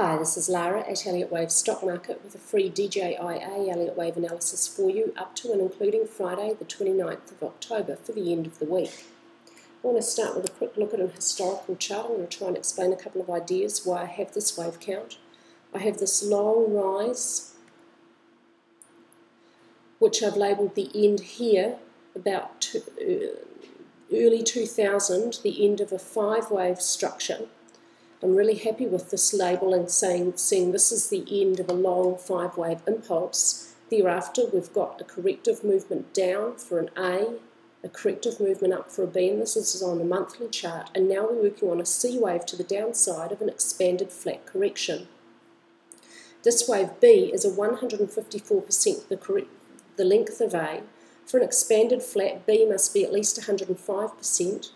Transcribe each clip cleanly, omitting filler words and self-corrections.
Hi, this is Lara at Elliott Wave Stock Market with a free DJIA Elliott Wave analysis for you up to and including Friday the 29th of October for the end of the week. I want to start with a quick look at a historical chart. I'm going to try and explain a couple of ideas why I have this wave count. I have this long rise, which I've labelled the end here, about early 2000, the end of a 5-wave structure. I'm really happy with this label and seeing this is the end of a long 5-wave impulse. Thereafter, we've got a corrective movement down for an A corrective movement up for a B, and this is on a monthly chart. And now we're working on a C wave to the downside of an expanded flat correction. This wave B is a 154% the length of A. For an expanded flat, B must be at least 105%.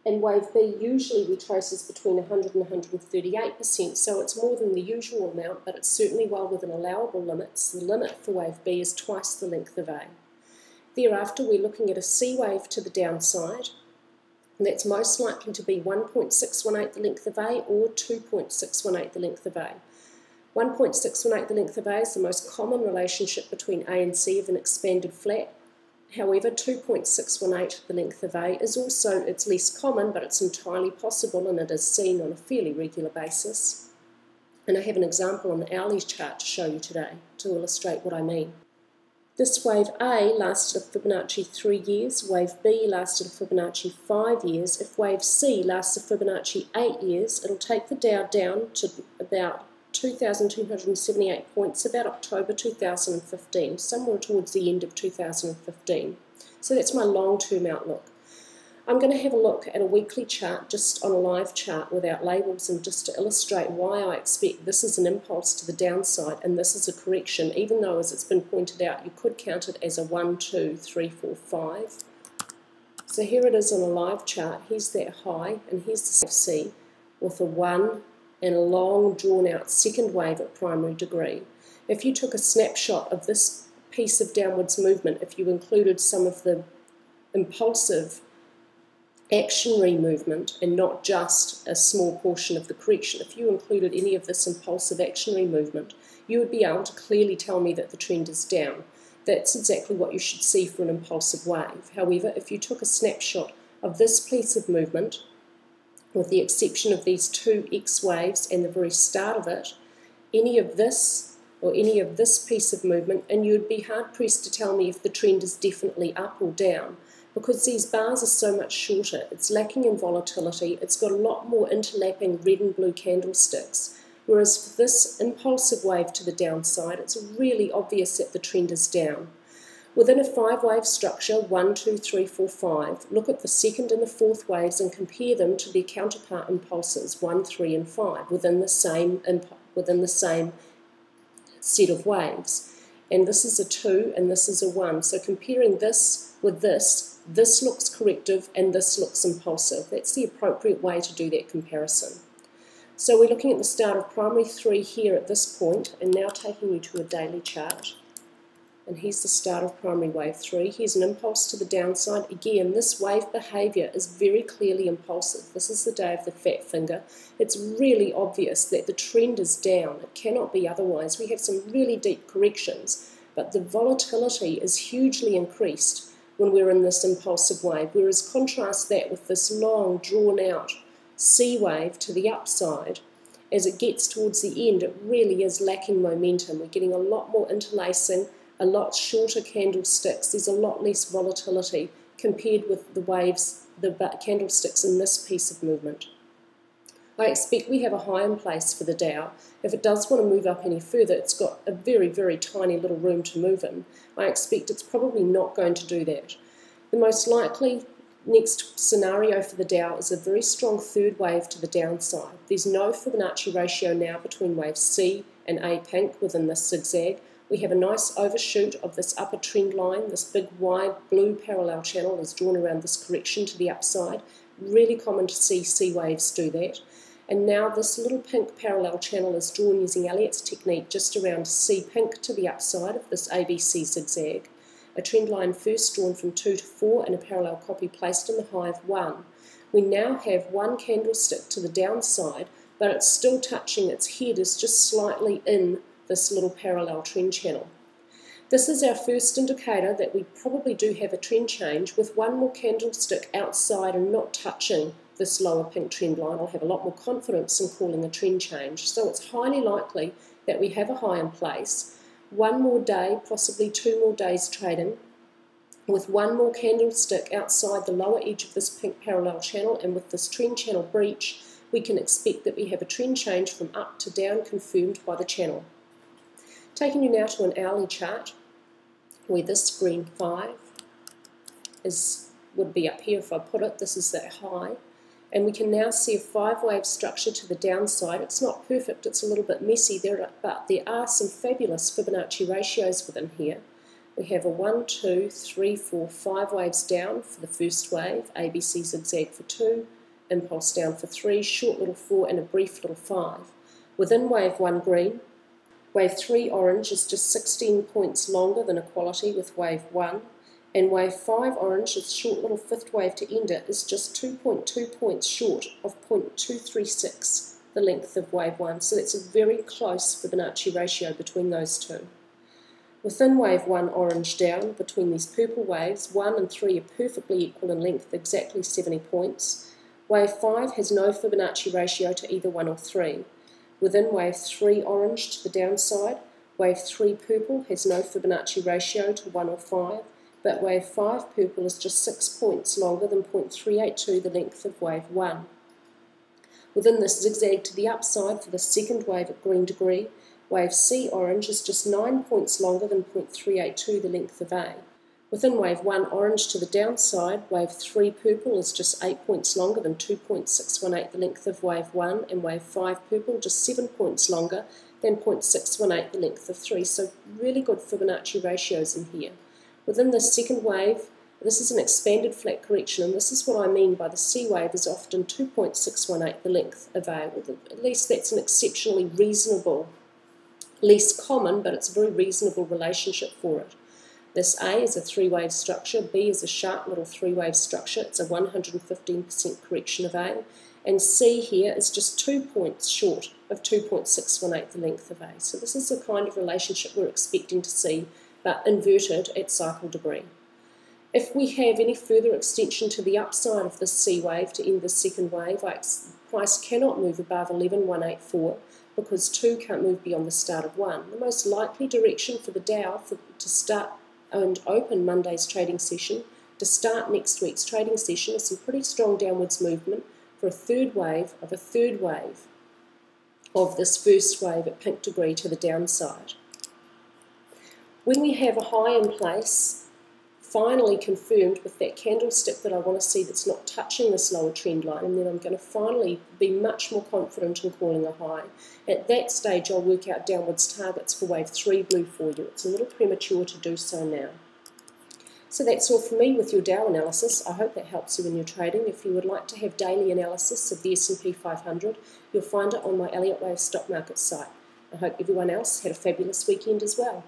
And wave B usually retraces between 100 and 138%, so it's more than the usual amount, but it's certainly well within allowable limits. The limit for wave B is twice the length of A. Thereafter, we're looking at a C wave to the downside, and that's most likely to be 1.618 the length of A or 2.618 the length of A. 1.618 the length of A is the most common relationship between A and C of an expanded flat. However, 2.618 the length of A is also, it's less common, but it's entirely possible, and it is seen on a fairly regular basis. And I have an example on the hourly chart to show you today to illustrate what I mean. This wave A lasted a Fibonacci 3 years, wave B lasted a Fibonacci 5 years. If wave C lasts a Fibonacci 8 years, it'll take the Dow down to about 2,278 points, about October 2015, somewhere towards the end of 2015. So that's my long-term outlook. I'm going to have a look at a weekly chart, just on a live chart without labels, and just to illustrate why I expect this is an impulse to the downside and this is a correction, even though, as it's been pointed out, you could count it as a 1, 2, 3, 4, 5. So here it is on a live chart. Here's that high, and here's the C with a 1 and a long drawn-out second wave at primary degree. If you took a snapshot of this piece of downwards movement, if you included some of the impulsive actionary movement and not just a small portion of the correction, if you included any of this impulsive actionary movement, you would be able to clearly tell me that the trend is down. That's exactly what you should see for an impulsive wave. However, if you took a snapshot of this piece of movement, with the exception of these 2 X waves and the very start of it, any of this or any of this piece of movement, and you would be hard-pressed to tell me if the trend is definitely up or down, because these bars are so much shorter. It's lacking in volatility. It's got a lot more interlapping red and blue candlesticks, whereas for this impulsive wave to the downside, it's really obvious that the trend is down. Within a 5-wave structure, 1, 2, 3, 4, 5, look at the second and the fourth waves and compare them to their counterpart impulses, 1, 3, and 5, within the same set of waves. And this is a 2 and this is a 1. So comparing this with this looks corrective and this looks impulsive. That's the appropriate way to do that comparison. So we're looking at the start of primary 3 here at this point, and now taking you to a daily chart. And here's the start of primary wave 3. Here's an impulse to the downside. Again, this wave behaviour is very clearly impulsive. This is the day of the fat finger. It's really obvious that the trend is down. It cannot be otherwise. We have some really deep corrections, but the volatility is hugely increased when we're in this impulsive wave, whereas contrast that with this long, drawn-out C wave to the upside. As it gets towards the end, it really is lacking momentum. We're getting a lot more interlacing, a lot shorter candlesticks. There's a lot less volatility compared with the waves, the candlesticks in this piece of movement. I expect we have a high in place for the Dow. If it does want to move up any further, it's got a very, very tiny little room to move in. I expect it's probably not going to do that. The most likely next scenario for the Dow is a very strong third wave to the downside. There's no Fibonacci ratio now between wave C and A pink within this zigzag. We have a nice overshoot of this upper trend line. This big wide blue parallel channel is drawn around this correction to the upside. Really common to see C waves do that. And now this little pink parallel channel is drawn using Elliott's technique just around C pink to the upside of this ABC zigzag. A trend line first drawn from 2 to 4 and a parallel copy placed in the high of 1. We now have one candlestick to the downside but it's still touching, its head is just slightly in this little parallel trend channel. This is our first indicator that we probably do have a trend change. With one more candlestick outside and not touching this lower pink trend line, I'll have a lot more confidence in calling a trend change. So it's highly likely that we have a high in place. One more day, possibly 2 more days trading, with one more candlestick outside the lower edge of this pink parallel channel, and with this trend channel breach, we can expect that we have a trend change from up to down confirmed by the channel. Taking you now to an hourly chart, where this green 5 would be up here if I put it. This is that high. And we can now see a 5-wave structure to the downside. It's not perfect, it's a little bit messy there, but there are some fabulous Fibonacci ratios within here. We have a 1, 2, 3, 4, 5 waves down for the first wave, ABC zigzag for 2, impulse down for 3, short little 4, and a brief little 5. Within wave 1 green, wave 3 orange is just 16 points longer than equality with wave 1, and wave 5 orange, its short little 5th wave to end it, is just 2.2 points short of 0.236, the length of wave 1. So that's a very close Fibonacci ratio between those two. Within wave 1 orange down, between these purple waves, 1 and 3 are perfectly equal in length, exactly 70 points. Wave 5 has no Fibonacci ratio to either 1 or 3. Within wave 3 orange to the downside, wave 3 purple has no Fibonacci ratio to 1 or 5, but wave 5 purple is just 6 points longer than 0.382, the length of wave 1. Within this zigzag to the upside for the second wave at green degree, wave C orange is just 9 points longer than 0.382, the length of A. Within wave 1 orange to the downside, wave 3 purple is just 8 points longer than 2.618, the length of wave 1, and wave 5 purple just 7 points longer than 0.618, the length of 3. So really good Fibonacci ratios in here. Within the second wave, this is an expanded flat correction, and this is what I mean by the C wave is often 2.618, the length of A. At least that's an exceptionally reasonable, less common, but it's a very reasonable relationship for it. This A is a 3-wave structure, B is a sharp little 3-wave structure, it's a 115% correction of A, and C here is just 2 points short of 2.618, the length of A. So this is the kind of relationship we're expecting to see, but inverted at cycle degree. If we have any further extension to the upside of this C wave to end the second wave, price cannot move above 11,184 because 2 can't move beyond the start of 1. The most likely direction for the Dow to start and open Monday's trading session, to start next week's trading session, is some pretty strong downwards movement for a third wave of this first wave at pink degree to the downside. When we have a high in place, finally confirmed with that candlestick that I want to see that's not touching this lower trend line, and then I'm going to finally be much more confident in calling a high. At that stage, I'll work out downwards targets for wave 3 blue for you. It's a little premature to do so now. So that's all from me with your Dow analysis. I hope that helps you in your trading. If you would like to have daily analysis of the S&P 500, you'll find it on my Elliott Wave stock market site. I hope everyone else had a fabulous weekend as well.